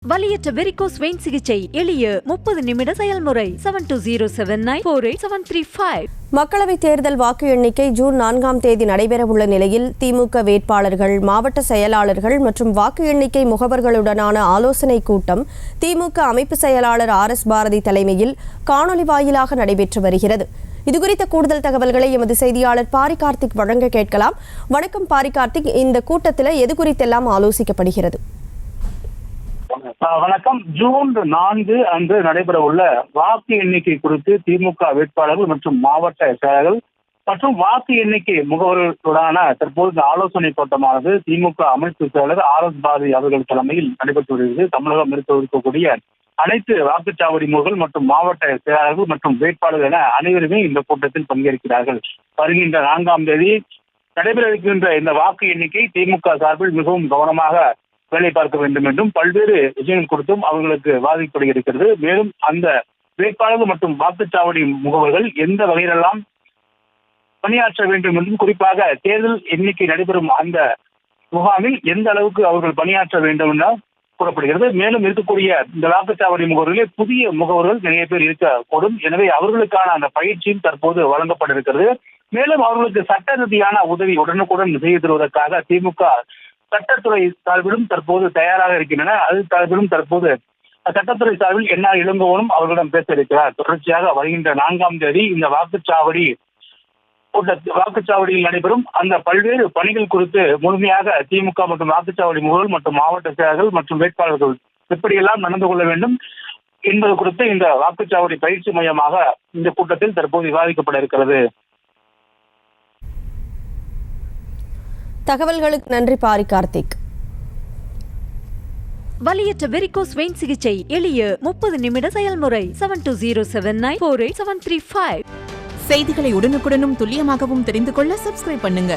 வலியற்ற varicose vein சிகிச்சை எளிய 30 நிமிட செயல்முறை 7209487335. மக்களவைத் தேர்தல் வாக்கு எண்ணிக்கை ஜூன் 4ஆம் தேதி நடைபெறவுள்ள நிலையில் திமுக வேட்பாளர்கள், மாவட்ட செயலாளர்கள் மற்றும் வாக்கு எண்ணிக்கை முகவர்களுடனான ஆலோசனைக் கூட்டம் திமுக அமைப்பு செயலாளர் RS பாரதி தலைமையில் காணொலி வாயிலாக நடைபெற்று வருகிறது. இதுகுறித்த கூடுதல் தகவல்களை எமது செய்தியாளர் பாரி கார்த்திக் வழங்க கேட்கலாம். வணக்கம் பாரி கார்த்திக், இந்த கூட்டத்தில் எது குறித்தெல்லாம் ஆலோசிக்கப்படுகிறது? வணக்கம். ஜூன் 4 அன்று நடைபெற உள்ள வாக்கு எண்ணிக்கை குறித்து திமுக வேட்பாளர்கள் மற்றும் மாவட்ட செயலாளர்கள் மற்றும் வாக்கு எண்ணிக்கை முகவர்களுடனான தற்போது ஆலோசனை கூட்டமானது திமுக அமைப்பு செயலாளர் RS பாரதி அவர்கள் தலைமையில் நடைபெற்று வருகிறது. தமிழகம் இருக்கக்கூடிய அனைத்து வாக்குச்சாவடி முகர்கள் மற்றும் மாவட்ட செயலாளர்கள் மற்றும் வேட்பாளர்கள் என அனைவருமே இந்த கூட்டத்தில் பங்கேற்கிறார்கள். வருகின்ற 4ஆம் தேதி நடைபெற இருக்கின்ற இந்த வாக்கு எண்ணிக்கை திமுக சார்பில் மிகவும் கவனமாக வேலை பார்க்க வேண்டும் என்றும் பல்வேறு விஷயங்கள் கொடுத்தும் அவர்களுக்கு வாதிக்கப்படுகிறது. மேலும் அந்த வேட்பாளர்கள் மற்றும் வாக்குச்சாவடி முகவர்கள் எந்த வகையிலெல்லாம் பணியாற்ற வேண்டும் என்றும், குறிப்பாக தேர்தல் எண்ணிக்கை நடைபெறும் அந்த முகாமில் எந்த அளவுக்கு அவர்கள் பணியாற்ற வேண்டும் என கூறப்படுகிறது. மேலும் இருக்கக்கூடிய இந்த வாக்குச்சாவடி முகவர்களே புதிய முகவர்கள் நிறைய பேர் இருக்கக்கூடும். எனவே அவர்களுக்கான அந்த பயிற்சியும் தற்போது வழங்கப்பட இருக்கிறது. மேலும் அவர்களுக்கு சட்ட ரீதியான உதவி உடனுக்குடன் செய்து தருவதற்காக திமுக சட்டத்துறை சார்பிலும் தற்போது தயாராக இருக்கின்றன. அது சார்பிலும் தற்போது சட்டத்துறை சார்பில் என்ன இளங்கோவனும் அவர்களிடம் பேச இருக்கிறார். தொடர்ச்சியாக வருகின்ற 4ஆம் தேதி இந்த வாக்குச்சாவடியில் நடைபெறும் அந்த பல்வேறு பணிகள் குறித்து முழுமையாக திமுக மற்றும் வாக்குச்சாவடி முகவர்கள் மற்றும் மாவட்ட செயலர்கள் மற்றும் வேட்பாளர்கள் எப்படியெல்லாம் நடந்து கொள்ள வேண்டும் என்பது குறித்து இந்த வாக்குச்சாவடி பயிற்சி மையமாக இந்த கூட்டத்தில் தற்போது விவாதிக்கப்பட இருக்கிறது. தகவல்களுக்கு நன்றி பாரி கார்த்திக். வலியற்ற வெரிகோஸ் வெயின் சிகிச்சை எளிய 30 நிமிட செயல்முறை 7209487335. செய்திகளை உடனுக்குடனும் துல்லியமாகவும் தெரிந்து கொள்ள சப்ஸ்கிரைப் பண்ணுங்க.